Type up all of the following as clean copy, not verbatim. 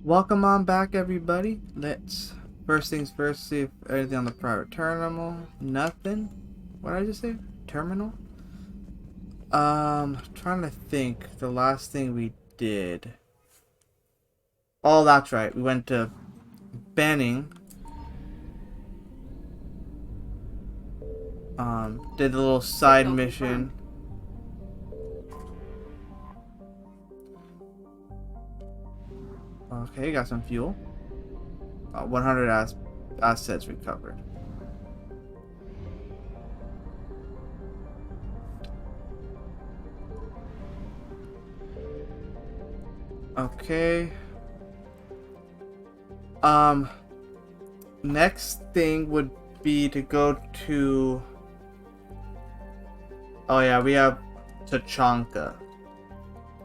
Welcome on back, everybody. Let's first things first see if anything on the private terminal. Nothing. What did I just say? Terminal? Trying to think. The last thing we did. Oh, that's right. We went to Benning. Did a little side mission. Okay, got some fuel. 100 assets recovered. Okay. Next thing would be to go to... Oh yeah, we have Tachanka.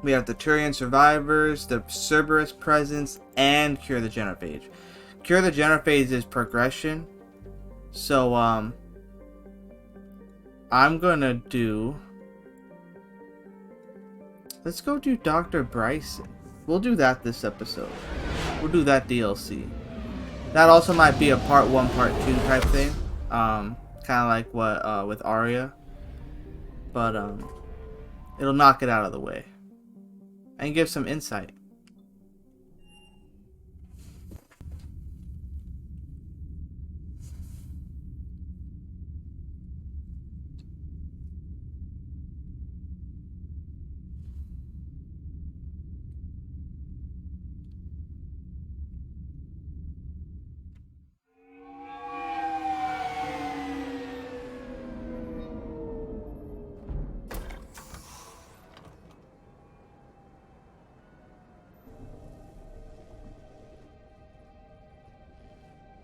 We have the Turian survivors, the Cerberus presence, and Cure the Genophage. Cure the Genophage is progression. So, I'm gonna do... Let's go do Dr. Bryson. We'll do that this episode. We'll do that DLC. That also might be a part 1, part 2 type thing. Kind of like what, with Arya. But, it'll knock it out of the way. And give some insight.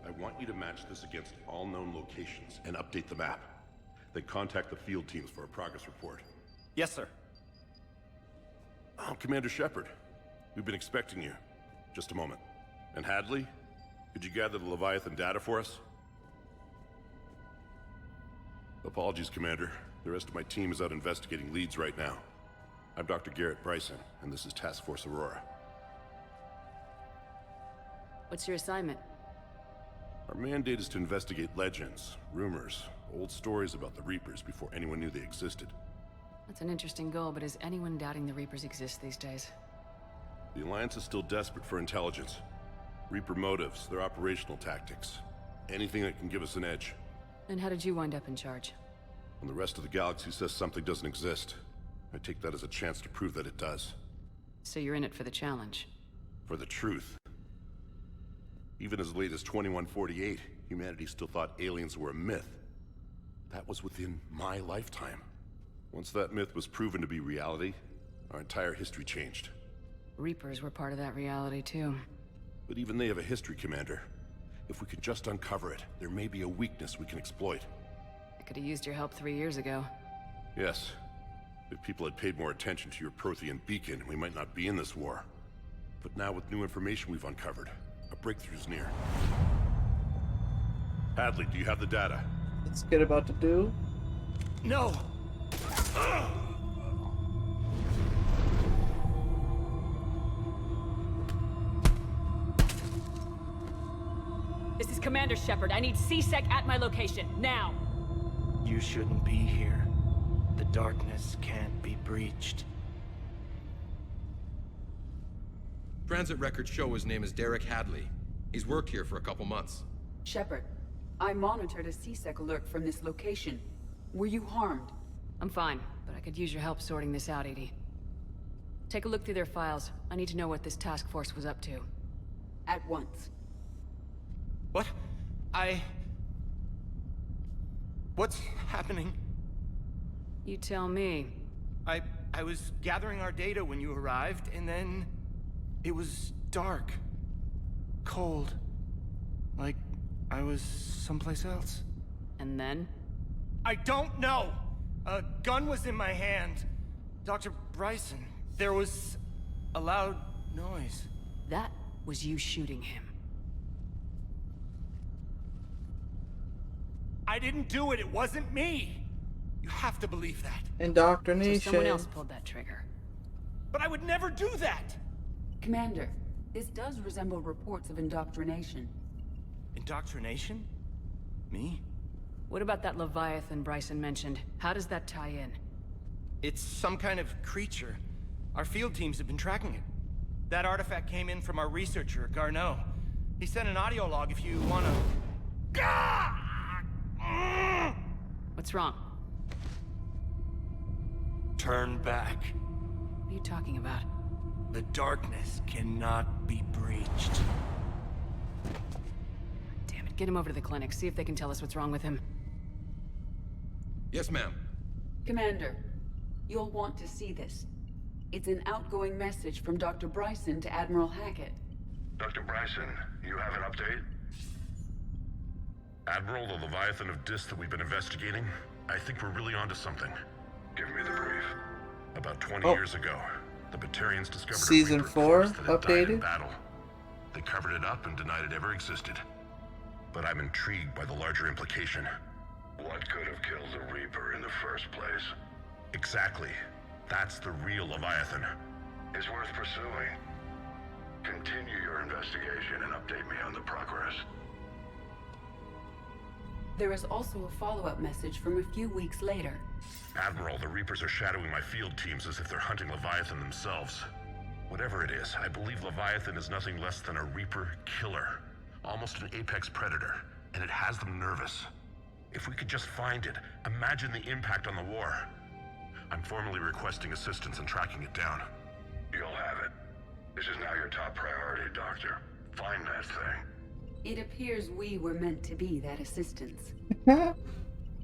I want you to match this against all known locations and update the map. Then contact the field teams for a progress report. Yes, sir. I'm Commander Shepard. We've been expecting you. Just a moment. And Hadley, could you gather the Leviathan data for us? Apologies, Commander. The rest of my team is out investigating leads right now. I'm Dr. Garrett Bryson, and this is Task Force Aurora. What's your assignment? Our mandate is to investigate legends, rumors, old stories about the Reapers before anyone knew they existed. That's an interesting goal, but is anyone doubting the Reapers exist these days? The Alliance is still desperate for intelligence. Reaper motives, their operational tactics. Anything that can give us an edge. And how did you wind up in charge? When the rest of the galaxy says something doesn't exist, I take that as a chance to prove that it does. So you're in it for the challenge? For the truth. Even as late as 2148, humanity still thought aliens were a myth. That was within my lifetime. Once that myth was proven to be reality, our entire history changed. Reapers were part of that reality too. But even they have a history, Commander. If we could just uncover it, there may be a weakness we can exploit. I could have used your help 3 years ago. Yes. If people had paid more attention to your Prothean beacon, we might not be in this war. But now with new information we've uncovered, a breakthrough's near. Hadley, do you have the data? Let's get about to do. No! This is Commander Shepard. I need C-Sec at my location, now! You shouldn't be here. The darkness can't be breached. Transit records show his name is Derek Hadley. He's worked here for a couple months. Shepard, I monitored a C-Sec alert from this location. Were you harmed? I'm fine, but I could use your help sorting this out, Edie. Take a look through their files. I need to know what this task force was up to. At once. What? What's happening? You tell me. I was gathering our data when you arrived, and then... it was dark. Cold. Like I was someplace else. And then? I don't know! A gun was in my hand. Dr. Bryson, there was a loud noise. That was you shooting him. I didn't do it, it wasn't me! You have to believe that. Indoctrination. So someone else pulled that trigger. But I would never do that! Commander, This does resemble reports of indoctrination. Indoctrination? Me? What about that Leviathan Bryson mentioned? How does that tie in? It's some kind of creature. Our field teams have been tracking it. That artifact came in from our researcher, Garneau. He sent an audio log if you wanna... What's wrong? Turn back. What are you talking about? The darkness cannot be breached. Damn it, get him over to the clinic. See if they can tell us what's wrong with him. Yes, ma'am. Commander, you'll want to see this. It's an outgoing message from Dr. Bryson to Admiral Hackett. Dr. Bryson, you have an update? Admiral, the Leviathan of Dis that we've been investigating, I think we're really onto something. Give me the brief. About 20 years ago, the Batarians discovered Season a Reaper 4 corpse that had died in updated? battle. They covered it up and denied it ever existed. But I'm intrigued by the larger implication. What could have killed the Reaper in the first place? Exactly. That's the real Leviathan. It's worth pursuing. Continue your investigation and update me on the progress. There is also a follow-up message from a few weeks later. Admiral, the Reapers are shadowing my field teams as if they're hunting Leviathan themselves. Whatever it is, I believe Leviathan is nothing less than a Reaper killer. Almost an apex predator, and it has them nervous. If we could just find it, imagine the impact on the war. I'm formally requesting assistance in tracking it down. You'll have it. This is now your top priority, Doctor. Find that thing. It appears we were meant to be that assistance.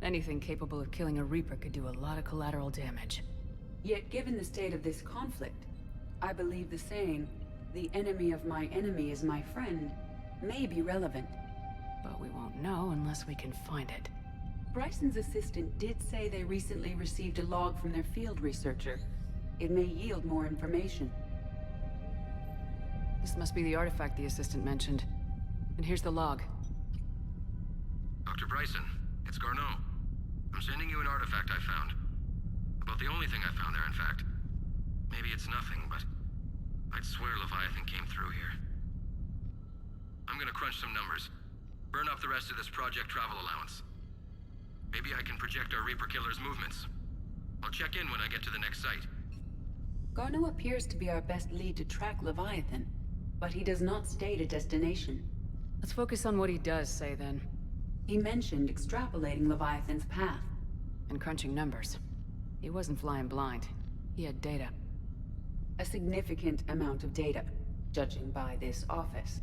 Anything capable of killing a Reaper could do a lot of collateral damage. Yet given the state of this conflict, I believe the saying, "The enemy of my enemy is my friend," may be relevant. But we won't know unless we can find it. Bryson's assistant did say they recently received a log from their field researcher. It may yield more information. This must be the artifact the assistant mentioned. And here's the log. Dr. Bryson, it's Garneau. I'm sending you an artifact I found. About the only thing I found there, in fact. Maybe it's nothing, but I'd swear Leviathan came through here. I'm gonna crunch some numbers. Burn up the rest of this project travel allowance. Maybe I can project our Reaper killer's movements. I'll check in when I get to the next site. Garneau appears to be our best lead to track Leviathan, but he does not state a destination. Let's focus on what he does say then. He mentioned extrapolating Leviathan's path. And crunching numbers. He wasn't flying blind. He had data. A significant amount of data, judging by this office.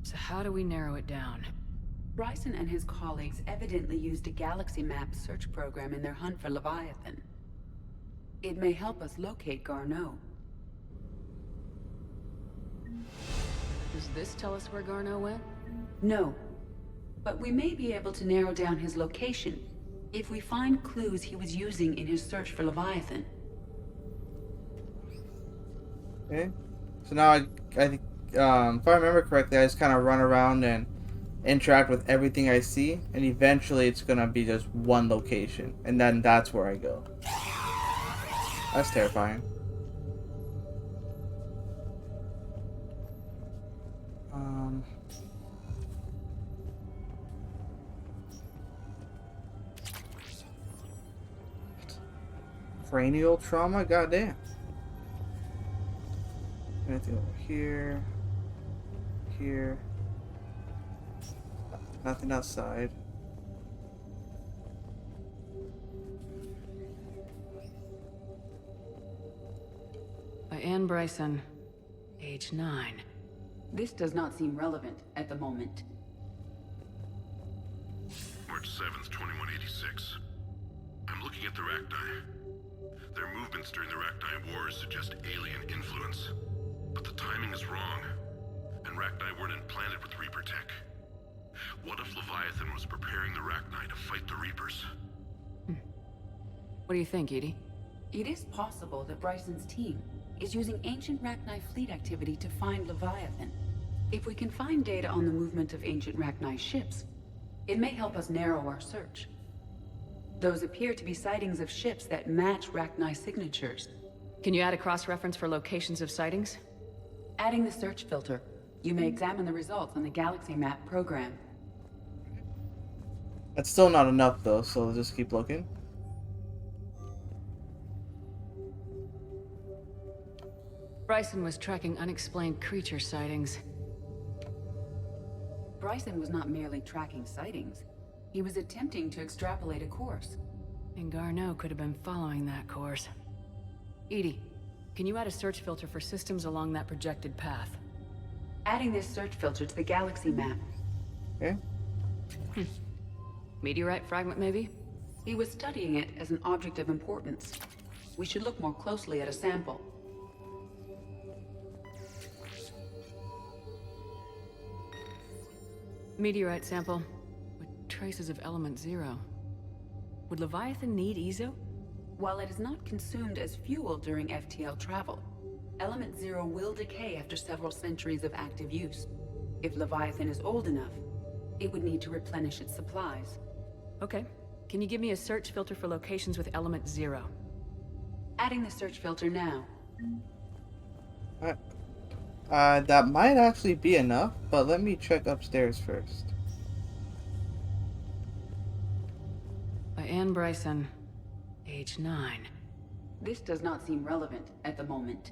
So how do we narrow it down? Bryson and his colleagues evidently used a galaxy map search program in their hunt for Leviathan. It may help us locate Garneau. Does this tell us where Garneau went? No. But we may be able to narrow down his location if we find clues he was using in his search for Leviathan. Okay. So now I think, if I remember correctly, I just kind of run around and interact with everything I see, and eventually it's gonna be just one location, and then that's where I go. That's terrifying. Cranial trauma? Goddamn. Anything over here? Here? Nothing outside. By Anne Bryson, age 9. This does not seem relevant at the moment. March 7th, 2186. I'm looking at the Rachni. Their movements during the Rachni Wars suggest alien influence. But the timing is wrong. And Rachni weren't implanted with Reaper tech. What if Leviathan was preparing the Rachni to fight the Reapers? What do you think, Edie? It is possible that Bryson's team is using ancient Rachni fleet activity to find Leviathan. If we can find data on the movement of ancient Rachni ships, it may help us narrow our search. Those appear to be sightings of ships that match Rachni signatures. Can you add a cross-reference for locations of sightings? Adding the search filter, you may examine the results on the galaxy map program. That's still not enough though, so let's just keep looking. Bryson was tracking unexplained creature sightings. Bryson was not merely tracking sightings. He was attempting to extrapolate a course. And Garneau could have been following that course. EDI, can you add a search filter for systems along that projected path? Adding this search filter to the galaxy map. Okay. Meteorite fragment, maybe? He was studying it as an object of importance. We should look more closely at a sample. Meteorite sample with traces of element 0. Would Leviathan need EZO? While it is not consumed as fuel during FTL travel, element 0 will decay after several centuries of active use. If Leviathan is old enough, it would need to replenish its supplies. Okay. Can you give me a search filter for locations with element 0? Adding the search filter now. That might actually be enough, but let me check upstairs first. By Anne Bryson, age 9. This does not seem relevant at the moment.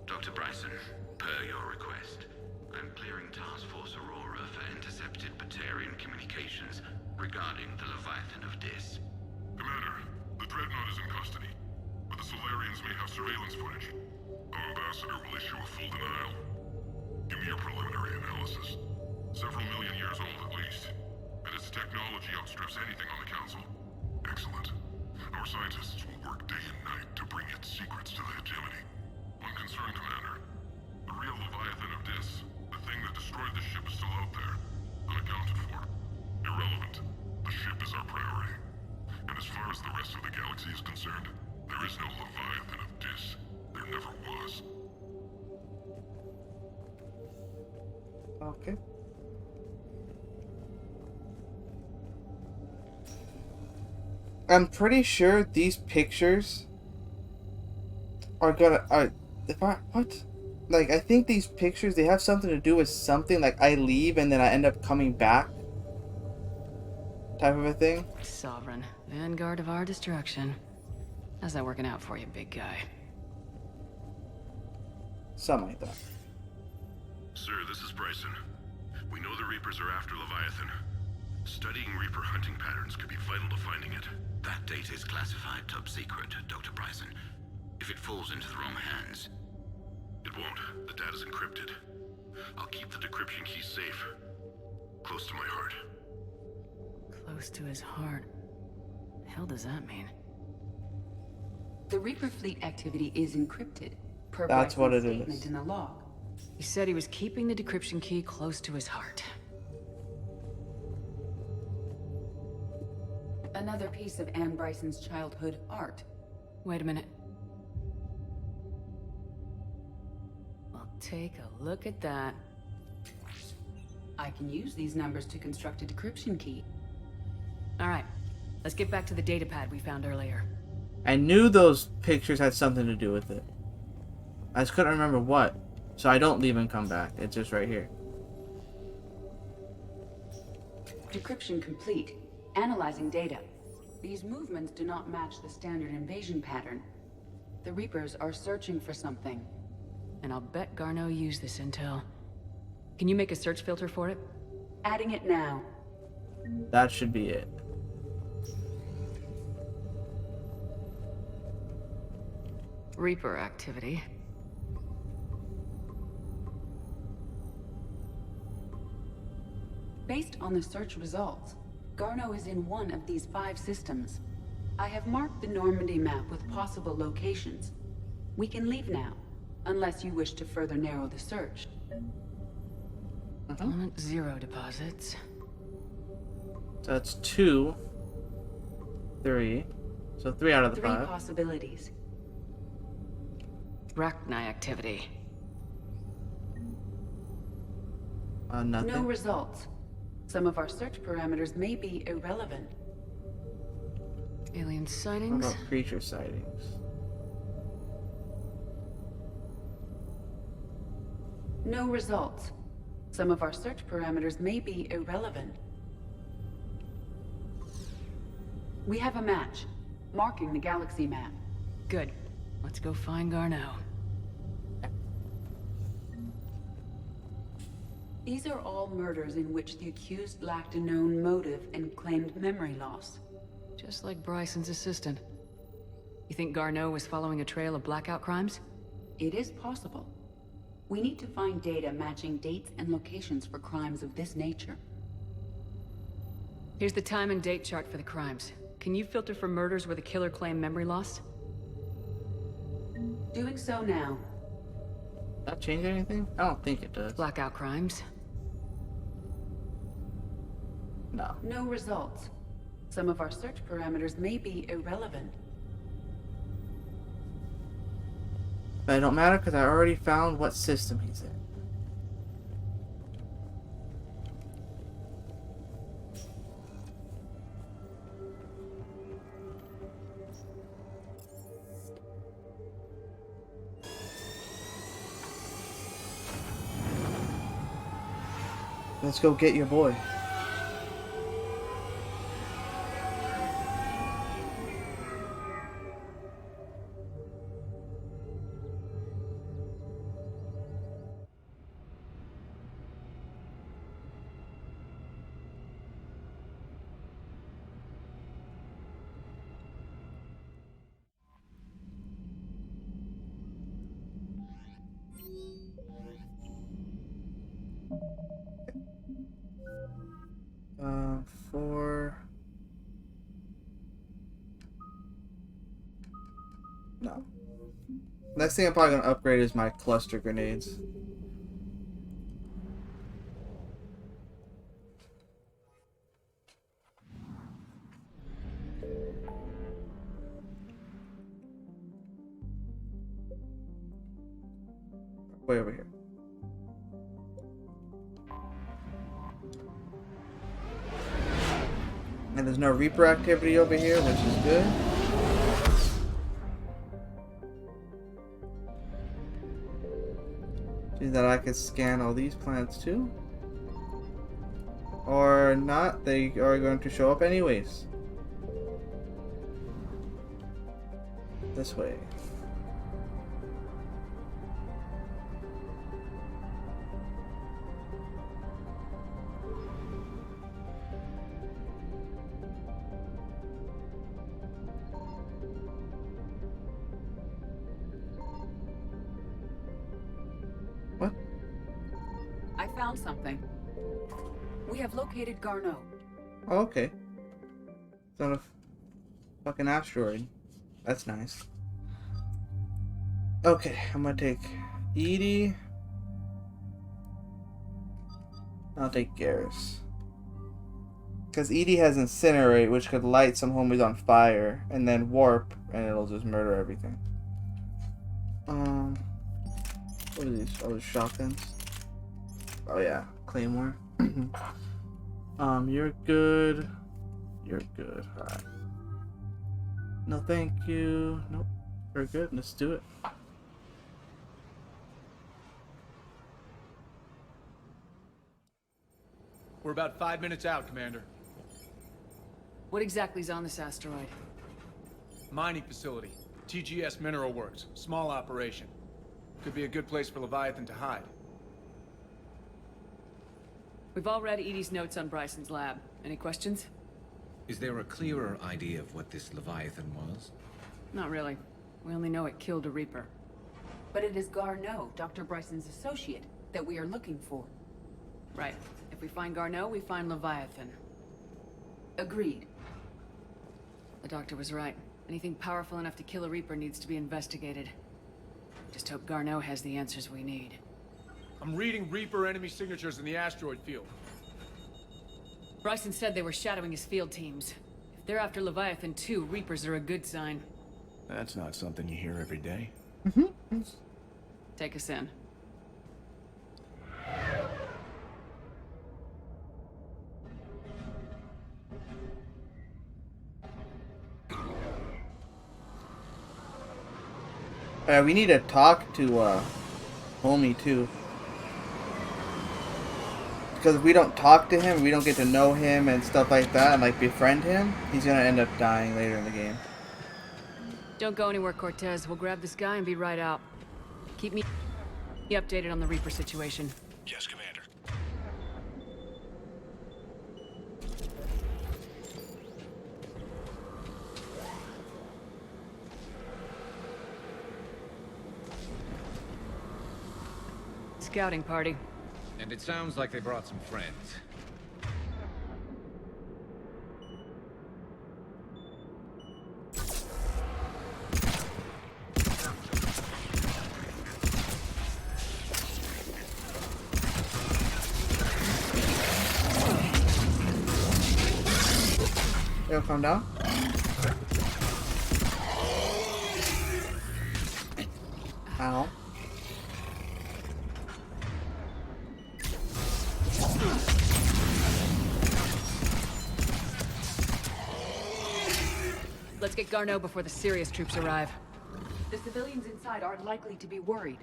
Dr. Bryson, per your request, I'm clearing Task Force Aurora for intercepted Batarian communications regarding the Leviathan of Dis. Commander, the Dreadnought is in custody, but the Solarians may have surveillance footage. Our ambassador will issue a full denial. Give me your preliminary analysis. Several million years old at least, and its technology outstrips anything on the Council. Excellent. Our scientists will work day and night to bring its secrets to the hegemony. One concern, Commander. The real Leviathan of Dis, the thing that destroyed the ship, is still out there, unaccounted for. Irrelevant. The ship is our priority. And as far as the rest of the galaxy is concerned, there is no Leviathan of Dis. There never was. Okay. I'm pretty sure these pictures are gonna what? Like, I think these pictures, they have something to do with something, like I leave and then I end up coming back type of a thing. Sovereign, vanguard of our destruction. How's that working out for you, big guy? Something like that. Sir, this is Bryson. We know the Reapers are after Leviathan. Studying Reaper hunting patterns could be vital to finding it. That data is classified top secret, Dr. Bryson. If it falls into the wrong hands... It won't. The data's encrypted. I'll keep the decryption key safe. Close to my heart. Close to his heart. The hell does that mean? The Reaper fleet activity is encrypted, per That's what it Bryson's statement is. in the log. He said he was keeping the decryption key close to his heart. Another piece of Anne Bryson's childhood art. Wait a minute. Well, take a look at that. I can use these numbers to construct a decryption key. Alright, let's get back to the datapad we found earlier. I knew those pictures had something to do with it. I just couldn't remember what. So I don't leave and come back. It's just right here. Decryption complete. Analyzing data. These movements do not match the standard invasion pattern. The Reapers are searching for something. And I'll bet Garneau used this intel. Can you make a search filter for it? Adding it now. That should be it. Reaper activity. Based on the search results, Garneau is in one of these 5 systems. I have marked the Normandy map with possible locations. We can leave now, unless you wish to further narrow the search. Element 0 deposits. So that's 2, 3. So 3 out of the 3 5. possibilities. Rachni activity. Nothing. No results. Some of our search parameters may be irrelevant. Alien What sightings. about creature sightings? No results. Some of our search parameters may be irrelevant. We have a match, marking the galaxy map. Good. Let's go find Garneau. These are all murders in which the accused lacked a known motive and claimed memory loss. Just like Bryson's assistant. You think Garneau was following a trail of blackout crimes? It is possible. We need to find data matching dates and locations for crimes of this nature. Here's the time and date chart for the crimes. Can you filter for murders where the killer claimed memory loss? Doing so now. Does that change anything? I don't think it does. Blackout crimes. No. No results. Some of our search parameters may be irrelevant. But it don't matter because I already found what system he's in. Let's go get your boy. For... No. Next thing I'm probably going to upgrade is my cluster grenades. Way over here. And there's no Reaper activity over here, which is good. See that I could scan all these planets too? Or not, they are going to show up anyways. This way. What? I found something. We have located Garneau. Oh, okay. It's on a fucking asteroid. That's nice. Okay, I'm gonna take Edie. I'll take Garrus. Because Edie has Incinerate, which could light some homies on fire, and then Warp, and it'll just murder everything. What are these? Oh, the shotguns. Oh yeah, Claymore. You're good. You're good. Alright. No, thank you. Nope. We're good. Let's do it. We're about 5 minutes out, Commander. What exactly is on this asteroid? Mining facility. TGS Mineral Works. Small operation. Could be a good place for Leviathan to hide. We've all read Edie's notes on Bryson's lab. Any questions? Is there a clearer idea of what this Leviathan was? Not really. We only know it killed a Reaper. But it is Garneau, Dr. Bryson's associate, that we are looking for. Right. If we find Garneau, we find Leviathan. Agreed. The doctor was right. Anything powerful enough to kill a Reaper needs to be investigated. Just hope Garneau has the answers we need. I'm reading Reaper enemy signatures in the asteroid field. Bryson said they were shadowing his field teams. If they're after Leviathan too, Reapers are a good sign. That's not something you hear every day. Take us in. We need to talk to homie too. because if we don't talk to him, we don't get to know him and stuff like that, and like befriend him, he's gonna end up dying later in the game. Don't go anywhere, Cortez. We'll grab this guy and be right out. Keep me updated on the Reaper situation. Yes, Commander. Scouting party. And it sounds like they brought some friends. Yo, calm down. Ow. Let's get Garneau before the serious troops arrive. The civilians inside aren't likely to be worried.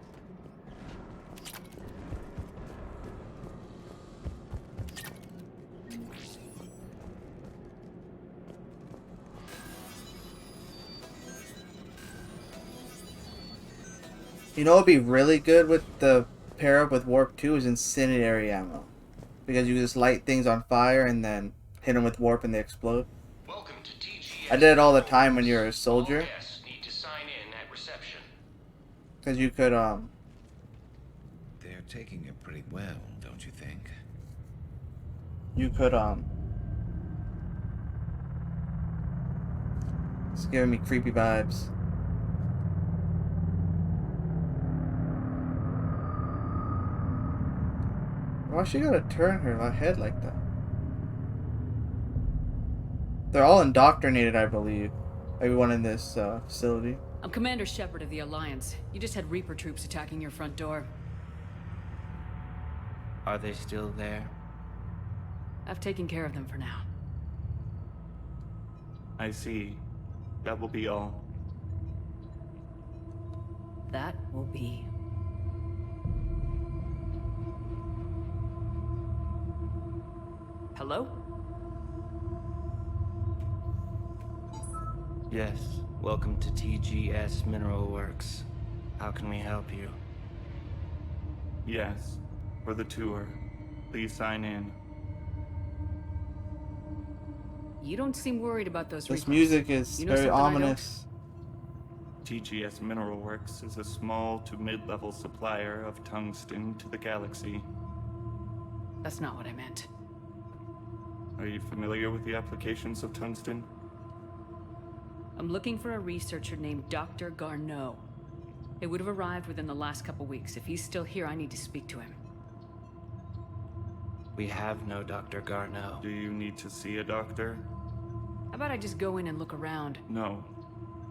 You know what would be really good with the pair up with Warp 2 is incendiary ammo. Because you just light things on fire and then hit them with warp and they explode. Welcome to TGS. I did it all the time when you're a soldier. All guests need to sign in at reception. Because you could, They're taking it pretty well, don't you think? It's giving me creepy vibes. Why she gotta turn her head like that? They're all indoctrinated, I believe. Everyone in this facility. I'm Commander Shepard of the Alliance. You just had Reaper troops attacking your front door. Are they still there? I've taken care of them for now. I see. That will be all. That will be. Hello? Yes. Welcome to TGS Mineral Works. How can we help you? Yes. For the tour. Please sign in. You don't seem worried about those This Reapers. music is You know very something I don't? ominous. TGS Mineral Works is a small to mid-level supplier of tungsten to the galaxy. That's not what I meant. Are you familiar with the applications of tungsten? I'm looking for a researcher named Dr. Garneau. It would have arrived within the last couple weeks. If he's still here, I need to speak to him. We have no Dr. Garneau. Do you need to see a doctor? How about I just go in and look around? No.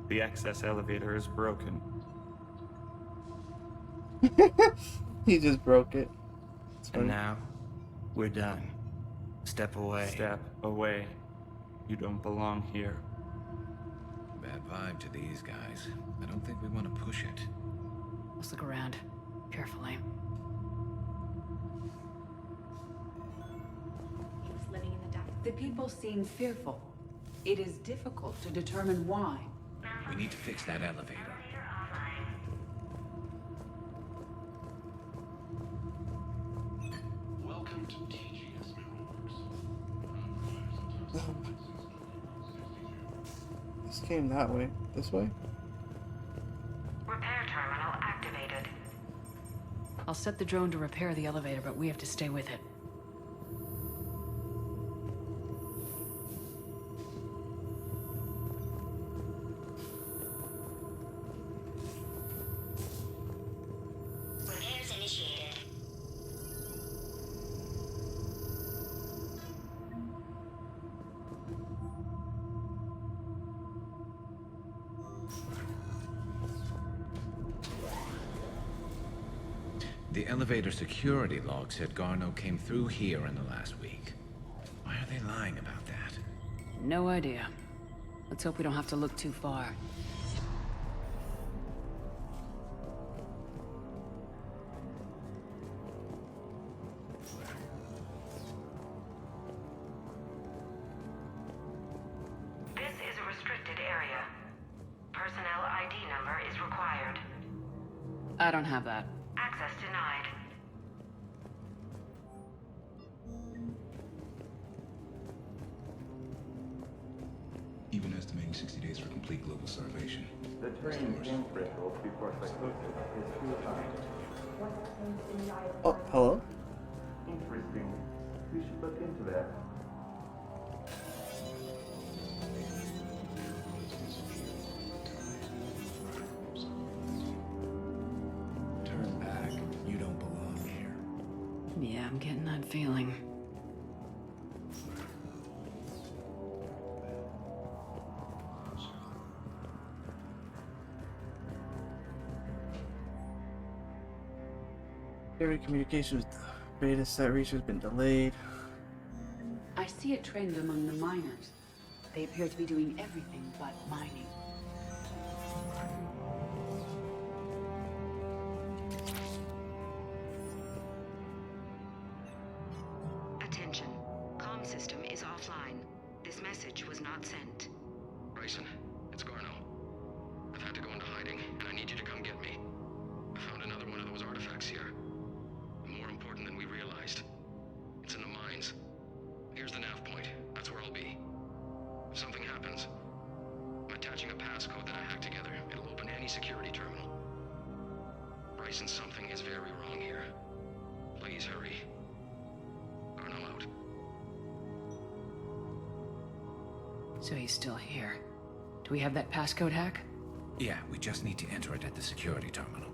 The access elevator is broken. He just broke it. It's funny. And now, we're done. Step away. Step away. You don't belong here. Bad vibe to these guys. I don't think we want to push it. Let's look around. Carefully. The people seem fearful. It is difficult to determine why. We need to fix that elevator. Welcome to TGS Mineral This came that way. This way? Repair terminal activated. I'll set the drone to repair the elevator, but we have to stay with it. Repairs initiated. The elevator security log said Garneau came through here in the last week. Why are they lying about that? No idea. Let's hope we don't have to look too far. I don't have that. Access denied. Even estimating 60 days for complete global starvation. The train gain threshold before psychosis is too high. Oh, hello? Interesting. We should look into that. Turn back. You don't belong here. Yeah, I'm getting that feeling. Every communication with the beta set reach has been delayed. I see a trend among the miners. They appear to be doing everything but mining. Attention. Comm system is offline. This message was not sent. Bryson, it's Garno. I've had to go into hiding, and I need you to come get me. I found another one of those artifacts here. More important than we realized. It's in the mines. Here's the nav point. That's where I'll be. If something happens, I'm attaching a passcode that I hacked together. It'll open any security terminal. Bryson, something is very wrong here. Please hurry. Garno out. So he's still here. Do we have that passcode hack? Yeah, we just need to enter it at the security terminal.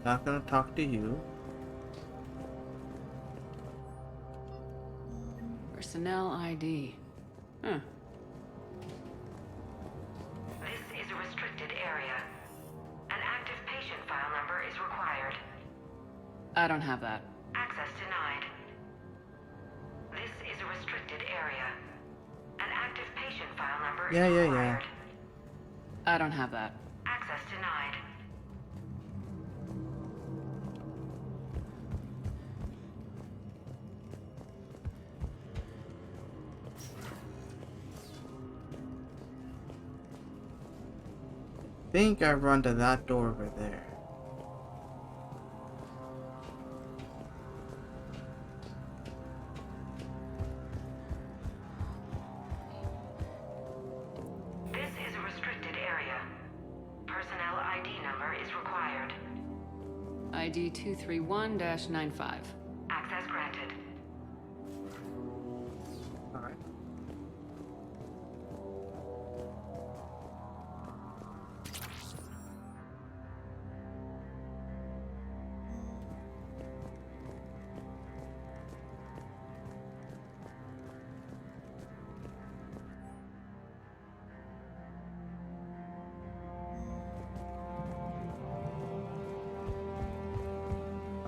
Not gonna talk to you. Personnel ID. Huh. This is a restricted area. An active patient file number is required. I don't have that. Access denied. This is a restricted area. An active patient file number Yeah. is required. I don't have that. Access denied. I think I run to that door over there. This is a restricted area. Personnel ID number is required. ID 231-95. Access granted. Alright.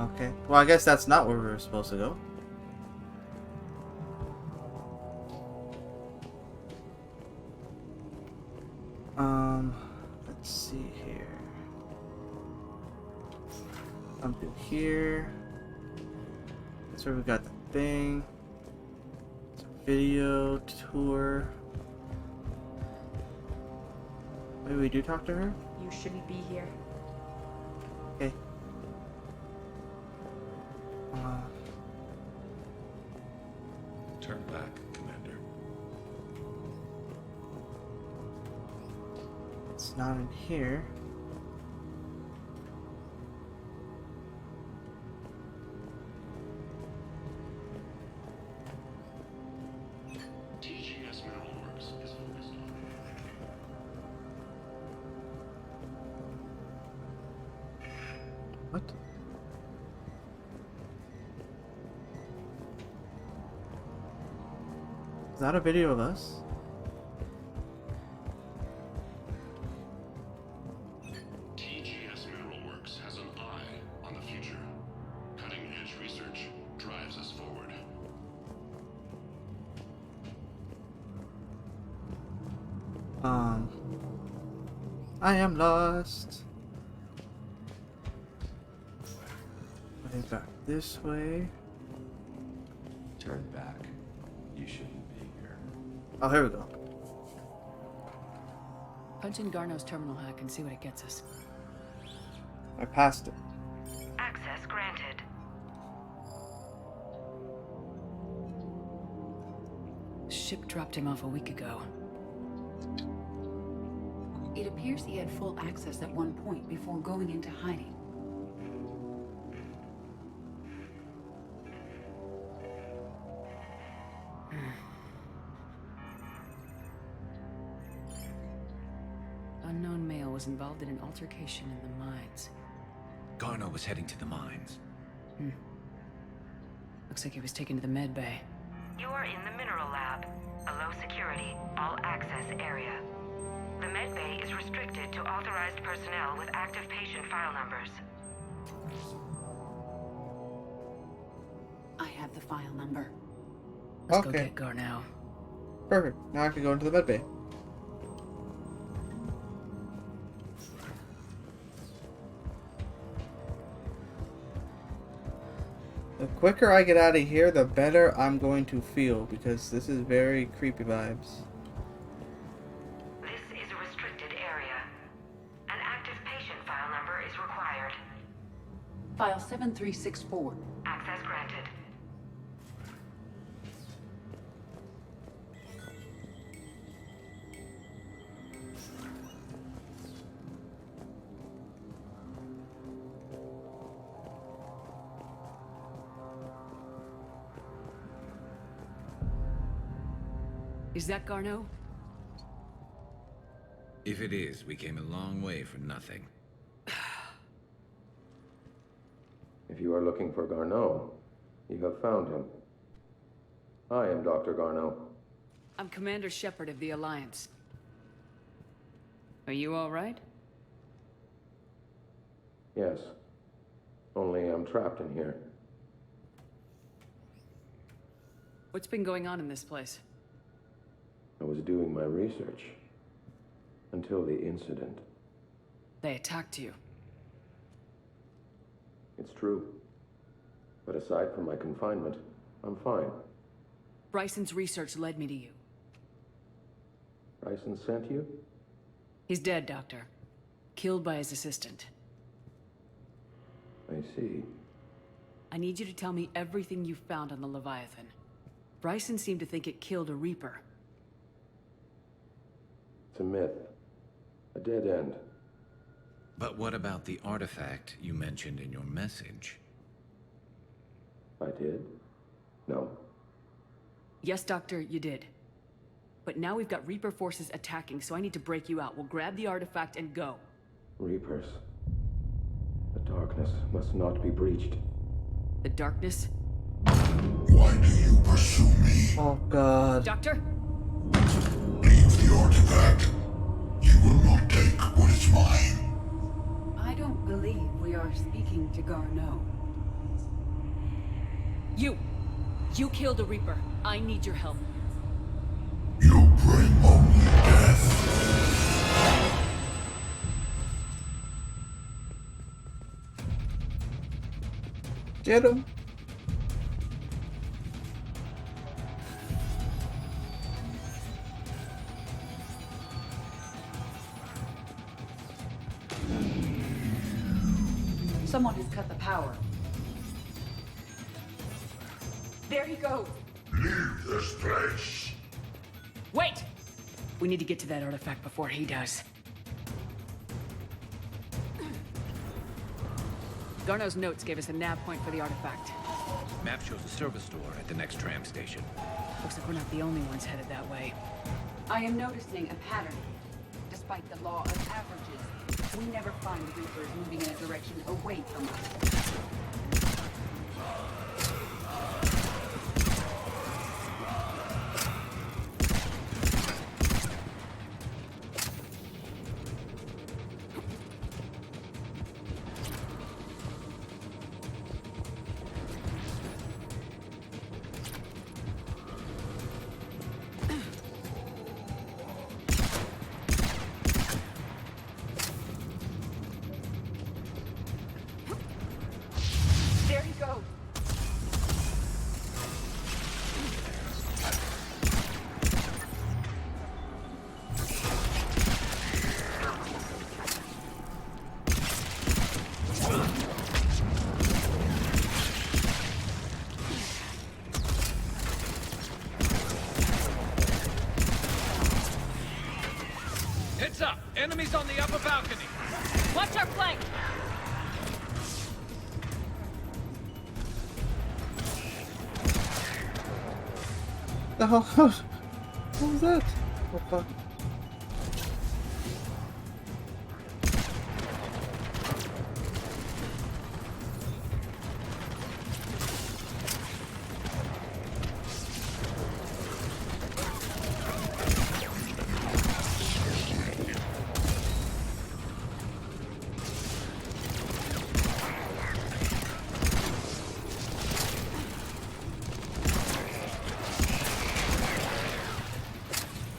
Okay. Well, I guess that's not where we were supposed to go. Let's see here. Something here. That's where we got the thing. It's a video tour. Maybe we do talk to her? You shouldn't be here. Okay. Turn back, Commander. It's not in here. TGS Mineral Works is focused on What? Is that a video of us? TGS Mineral Works has an eye on the future. Cutting-edge research drives us forward. I am lost. Way back this way. Turn back. You shouldn't be here. Oh, here we go. Punch in Garno's terminal hack and see what it gets us. I passed it. Access granted. Ship dropped him off a week ago. It appears he had full access at one point before going into hiding. Unknown male was involved in an altercation in the mines. Garno was heading to the mines. Looks like he was taken to the med bay. You are in the mineral lab, a low security, all access area. The med bay is restricted to authorized personnel with active patient file numbers. I have the file number. Let's go Okay. get Garno. Perfect. Now I can go into the medbay. The quicker I get out of here, the better I'm going to feel, because this is very creepy vibes. This is a restricted area. An active patient file number is required. File 7364. Access granted. Is that Garno? If it is, we came a long way for nothing. If you are looking for Garneau, you have found him. I am Dr. Garneau. I'm Commander Shepard of the Alliance. Are you all right? Yes. Only I'm trapped in here. What's been going on in this place? I was doing my research. Until the incident. They attacked you. It's true. But aside from my confinement, I'm fine. Bryson's research led me to you. Bryson sent you? He's dead, Doctor. Killed by his assistant. I see. I need you to tell me everything you found on the Leviathan. Bryson seemed to think it killed a Reaper. It's a myth. A dead end. But what about the artifact you mentioned in your message? I did? No. Yes, Doctor, you did. But now we've got Reaper forces attacking, so I need to break you out. We'll grab the artifact and go. Reapers. The darkness must not be breached. The darkness? Why do you pursue me? Oh god. Doctor? Leave the artifact. You will not take what is mine. I don't believe we are speaking to Garneau. You killed a Reaper. I need your help. You bring only death. Get him. Someone has cut the power. There he goes. Leave this place. Wait! We need to get to that artifact before he does. Garno's notes gave us a nav point for the artifact. Map shows a service door at the next tram station. Looks like we're not the only ones headed that way. I am noticing a pattern. Despite the law of averages, we never find Reapers moving in a direction away from us. Heads up! Enemies on the upper balcony! Watch our flank! The hell? What was that? Oh fuck.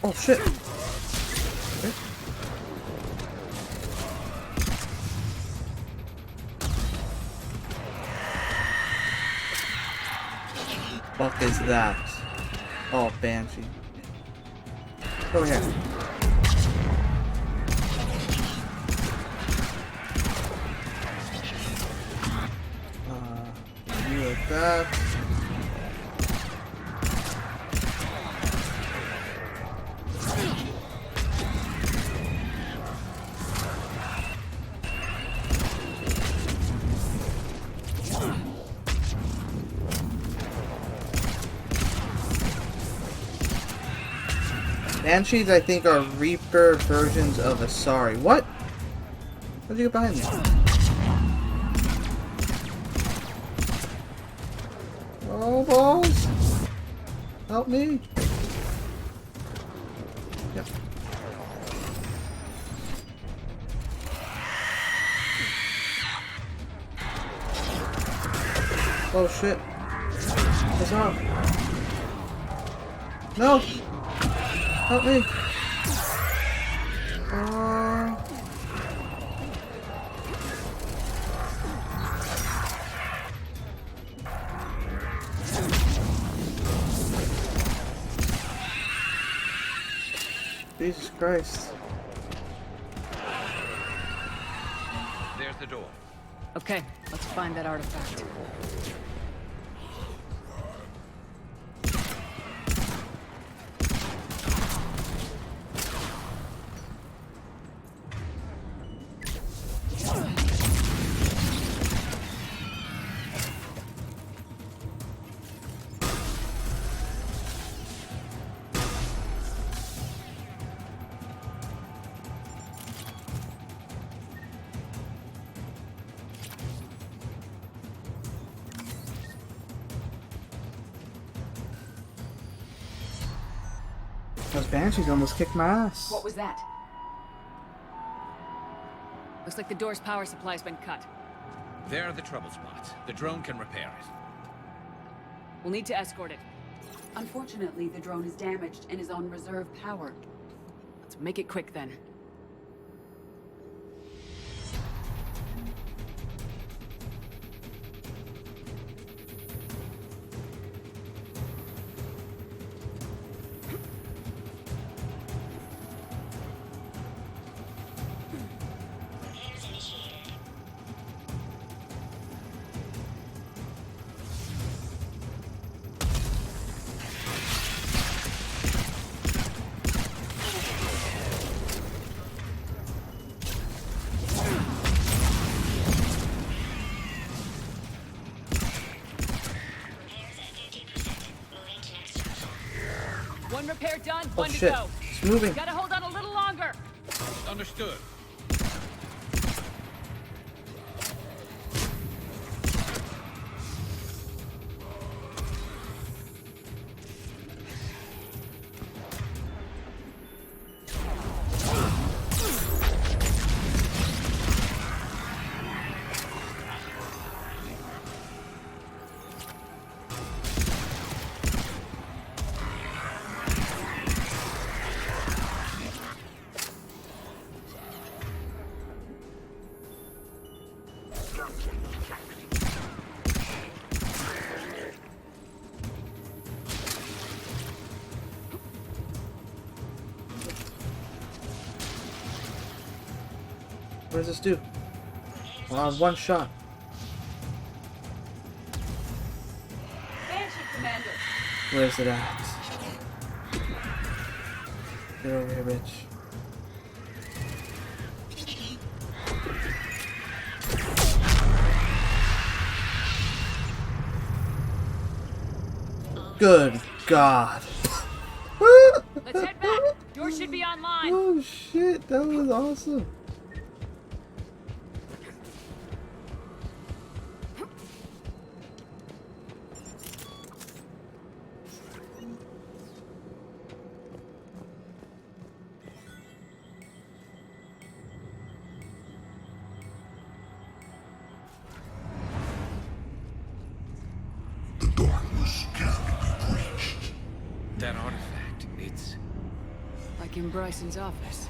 Oh shit! Okay. Fuck is that? Oh, Banshee. Over here. You like that. Banshees, I think, are Reaper versions of Asari. What? How'd you get behind me? Oh, balls! Help me! Yep. Oh shit! What's up? No! Help me! Jesus Christ. There's the door. Okay, let's find that artifact. Those Banshees almost kicked my ass. What was that? Looks like the door's power supply's been cut. There are the trouble spots. The drone can repair it. We'll need to escort it. Unfortunately, the drone is damaged and is on reserve power. Let's make it quick then. One repair done, Oh one to shit, go. it's moving. Gotta hold on a little longer. Understood. What does this do? One shot. Banshee, Commander! Where's it at? Get over here, bitch. Good God. Let's head back. Yours should be online. Oh shit, that was awesome. That artifact, it's... Like in Bryson's office.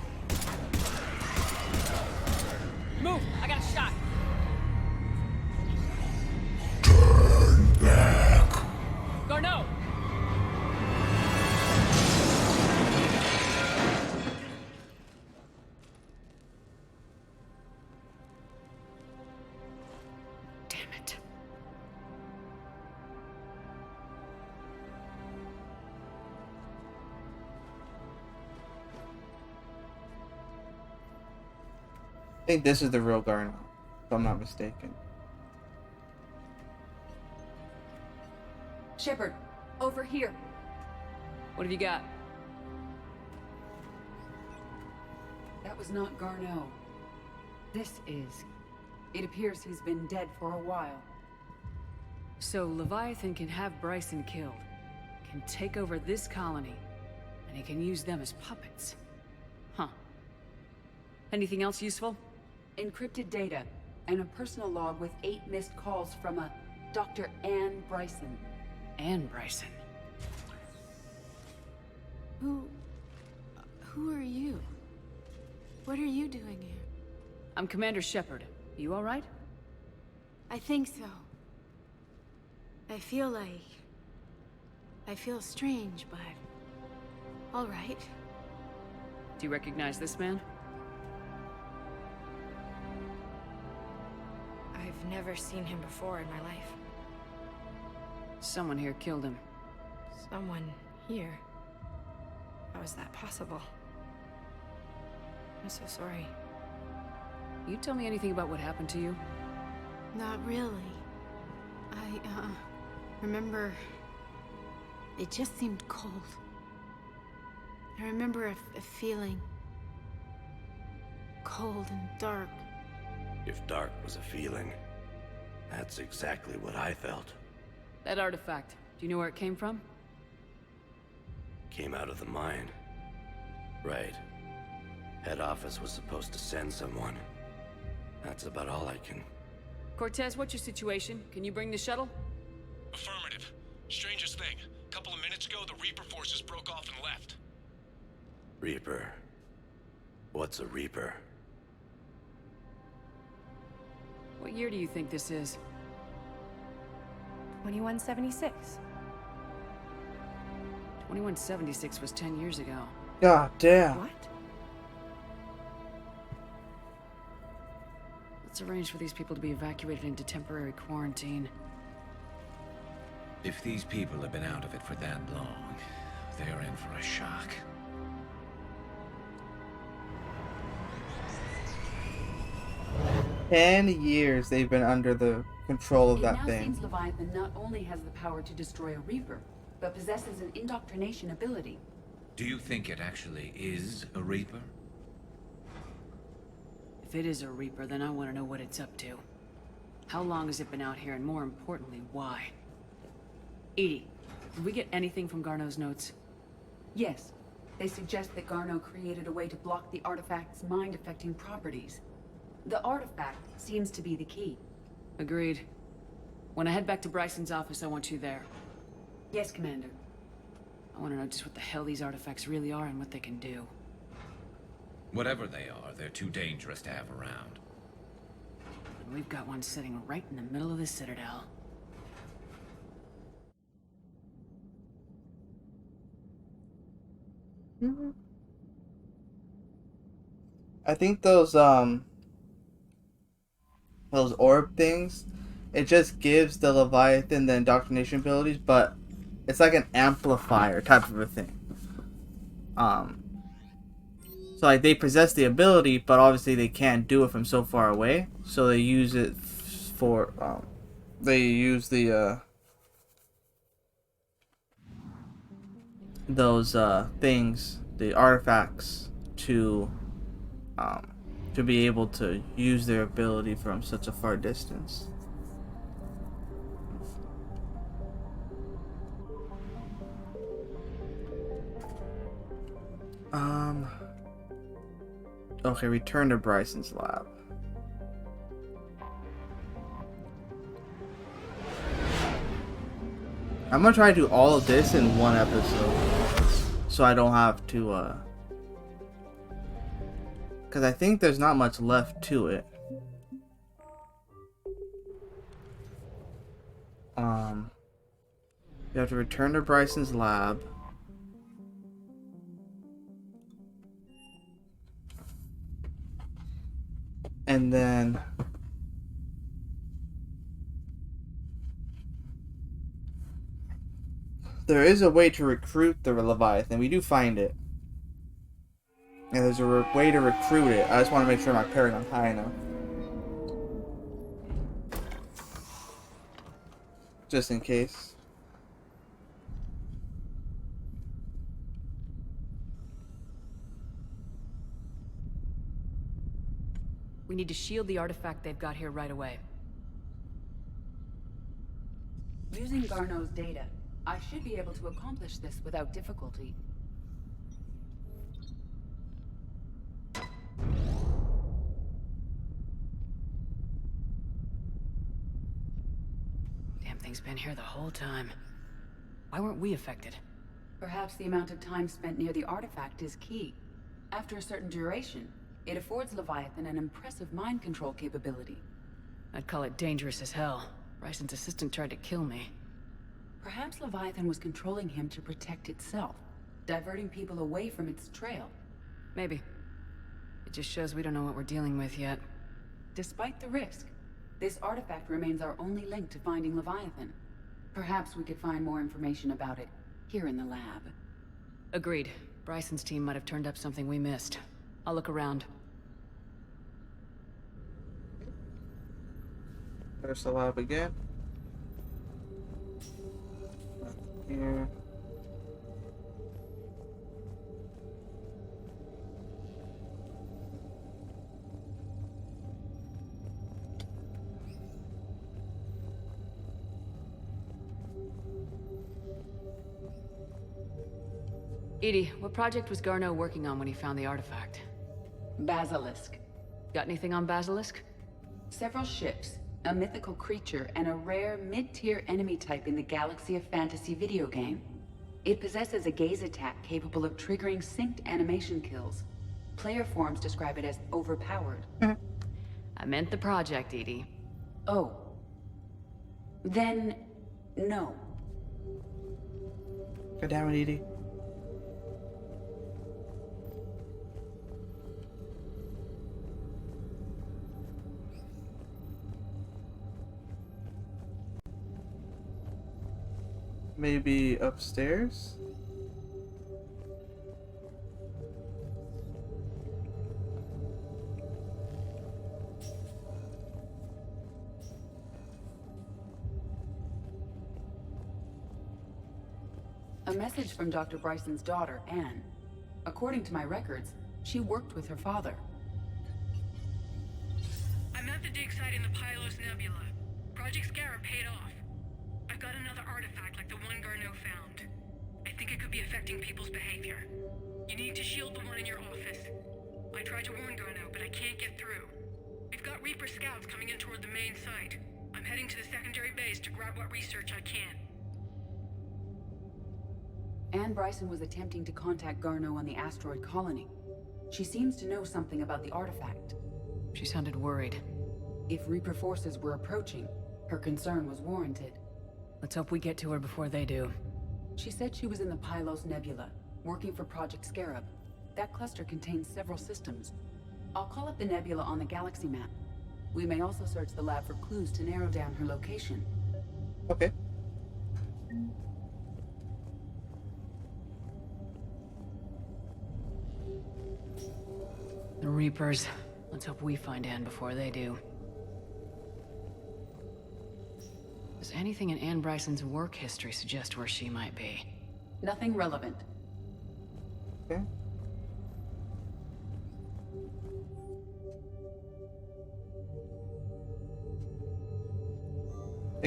Move! I got a shot. Turn back. Garneau! Damn it. I think this is the real Garneau, if I'm not mistaken. Shepard, over here. What have you got? That was not Garneau. This is. It appears he's been dead for a while. So Leviathan can have Bryson killed, can take over this colony, and he can use them as puppets. Huh. Anything else useful? Encrypted data, and a personal log with 8 missed calls from a Dr. Anne Bryson. Anne Bryson. Who are you? What are you doing here? I'm Commander Shepard. You all right? I think so. I feel strange, but all right. Do you recognize this man? I've never seen him before in my life. Someone here killed him. Someone here? How is that possible? I'm so sorry. You tell me anything about what happened to you? Not really. I remember it just seemed cold. I remember a feeling cold and dark. If dark was a feeling, that's exactly what I felt. That artifact, do you know where it came from? Came out of the mine. Right. Head office was supposed to send someone. That's about all I can... Cortez, what's your situation? Can you bring the shuttle? Affirmative. Strangest thing. A couple of minutes ago, the Reaper forces broke off and left. Reaper. What's a Reaper? What year do you think this is? 2176. 2176 was 10 years ago. God damn. What? Let's arrange for these people to be evacuated into temporary quarantine. If these people have been out of it for that long, they're in for a shock. $10 they've been under the control of that It now thing. seems Leviathan not only has the power to destroy a Reaper, but possesses an indoctrination ability. Do you think it actually is a Reaper? If it is a Reaper, then I want to know what it's up to. How long has it been out here, and more importantly, why? Edie, did we get anything from Garneau's notes? Yes. They suggest that Garneau created a way to block the artifact's mind-affecting properties. The artifact seems to be the key. Agreed. When I head back to Bryson's office, I want you there. Yes, Commander. I want to know just what the hell these artifacts really are and what they can do. Whatever they are, they're too dangerous to have around. And we've got one sitting right in the middle of the Citadel. I think those orb things, it just gives the Leviathan the indoctrination abilities, but it's like an amplifier type of a thing. So like they possess the ability, but obviously they can't do it from so far away. So they use it for they use the those things, the artifacts, to be able to use their ability from such a far distance. Okay, return to Bryson's lab. I'm gonna try to do all of this in one episode, so I don't have to, because I think there's not much left to it. You have to return to Bryson's lab. And then there is a way to recruit the Leviathan. We do find it. And there's a way to recruit it. I just want to make sure my Paragon's high enough. Just in case. We need to shield the artifact they've got here right away. Using Garneau's data, I should be able to accomplish this without difficulty. Damn thing's been here the whole time. Why weren't we affected? Perhaps the amount of time spent near the artifact is key. After a certain duration, it affords Leviathan an impressive mind control capability. I'd call it dangerous as hell. Bryson's assistant tried to kill me. Perhaps Leviathan was controlling him to protect itself, diverting people away from its trail. Maybe. It just shows we don't know what we're dealing with yet. Despite the risk, this artifact remains our only link to finding Leviathan. Perhaps we could find more information about it here in the lab. Agreed. Bryson's team might have turned up something we missed. I'll look around. There's the lab again. Here. Edie, what project was Garneau working on when he found the artifact? Basilisk. Got anything on Basilisk? Several ships, a mythical creature, and a rare mid-tier enemy type in the Galaxy of Fantasy video game. It possesses a gaze attack capable of triggering synced animation kills. Player forums describe it as overpowered. I meant the project, Edie. Oh. Then, no. God damn it, Edie. Maybe upstairs? A message from Dr. Bryson's daughter, Anne. According to my records, she worked with her father. I'm at the dig site in the Pylos Nebula. Project Scarab paid off. I've got another artifact like the one Garneau found. I think it could be affecting people's behavior. You need to shield the one in your office. I tried to warn Garneau, but I can't get through. We've got Reaper scouts coming in toward the main site. I'm heading to the secondary base to grab what research I can. Anne Bryson was attempting to contact Garneau on the asteroid colony. She seems to know something about the artifact. She sounded worried. If Reaper forces were approaching, her concern was warranted. Let's hope we get to her before they do. She said she was in the Pylos Nebula, working for Project Scarab. That cluster contains several systems. I'll call up the nebula on the galaxy map. We may also search the lab for clues to narrow down her location. Okay. The Reapers. Let's hope we find Anne before they do. Does anything in Anne Bryson's work history suggest where she might be? Nothing relevant. Okay.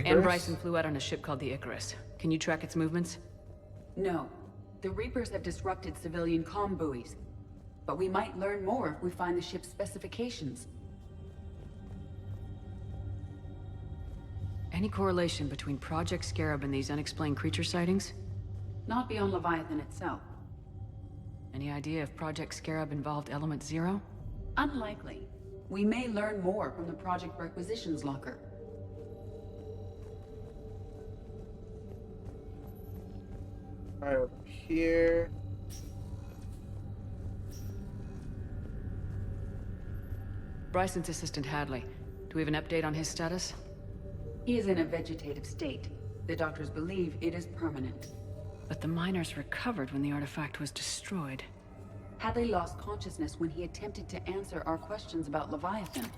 Ann Bryson flew out on a ship called the Icarus. Can you track its movements? No. The Reapers have disrupted civilian comm buoys. But we might learn more if we find the ship's specifications. Any correlation between Project Scarab and these unexplained creature sightings? Not beyond Leviathan itself. Any idea if Project Scarab involved Element Zero? Unlikely. We may learn more from the Project Requisitions Locker. Right over here. Bryson's assistant Hadley. Do we have an update on his status? He is in a vegetative state. The doctors believe it is permanent. But the miners recovered when the artifact was destroyed. Hadley lost consciousness when he attempted to answer our questions about Leviathan.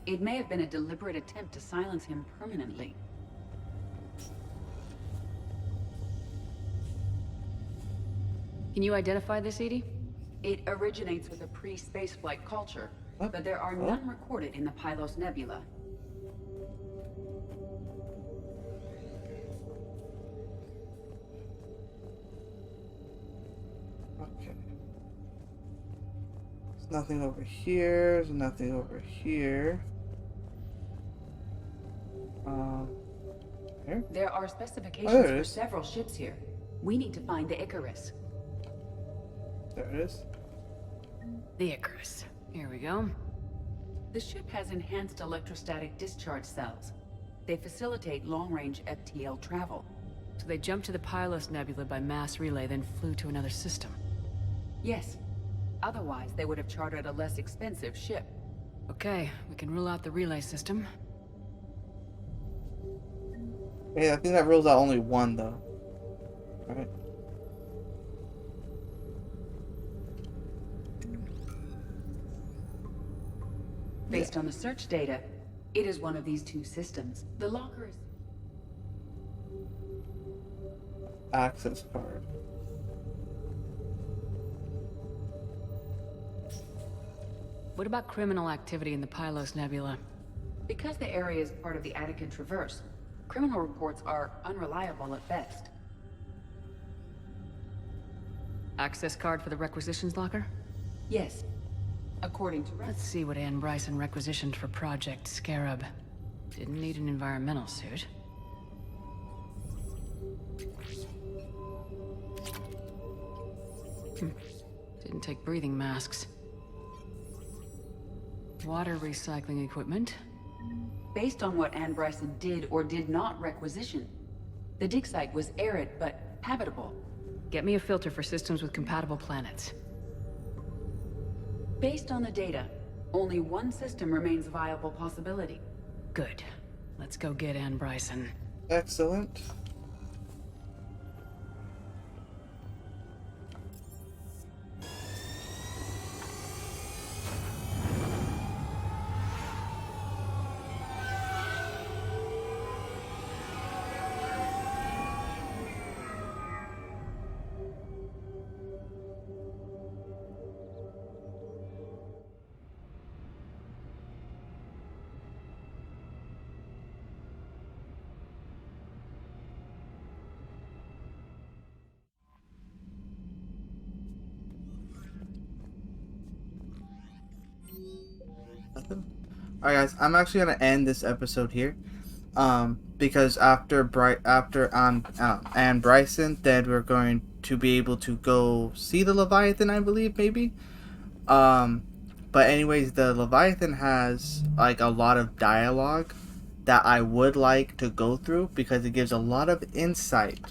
It may have been a deliberate attempt to silence him permanently. Can you identify this, Edie? It originates with a pre-spaceflight culture, but there are none recorded in the Pylos Nebula. Okay. There's nothing over here. There's nothing over here. Here? There are specifications for several ships here. We need to find the Icarus. There it is. The Icarus. Here we go. The ship has enhanced electrostatic discharge cells. They facilitate long-range FTL travel. So they jumped to the Pylos Nebula by mass relay, then flew to another system. Yes. Otherwise, they would have chartered a less expensive ship. Okay, we can rule out the relay system. Hey, I think that rules out only one, though. Right? Based on the search data, it is one of these two systems. The locker is... Access card. What about criminal activity in the Pylos Nebula? Because the area is part of the Attican Traverse, criminal reports are unreliable at best. Access card for the requisitions locker? Yes. According to... Let's see what Ann Bryson requisitioned for Project Scarab. Didn't need an environmental suit. Didn't take breathing masks. Water recycling equipment. Based on what Ann Bryson did or did not requisition, the dig site was arid but habitable. Get me a filter for systems with compatible planets. Based on the data, only one system remains a viable possibility. Good. Let's go get Ann Bryson. Excellent. Alright guys, I'm actually gonna end this episode here. Because after Ann Bryson, then we're going to be able to go see the Leviathan, I believe, maybe. But anyways, the Leviathan has like a lot of dialogue that I would like to go through because it gives a lot of insight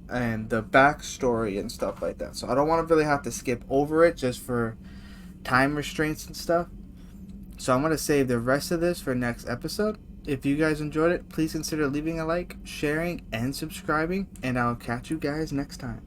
and the backstory and stuff like that. So I don't want to really have to skip over it just for time restraints and stuff. So I'm going to save the rest of this for next episode. If you guys enjoyed it, please consider leaving a like, sharing, and subscribing, and I'll catch you guys next time.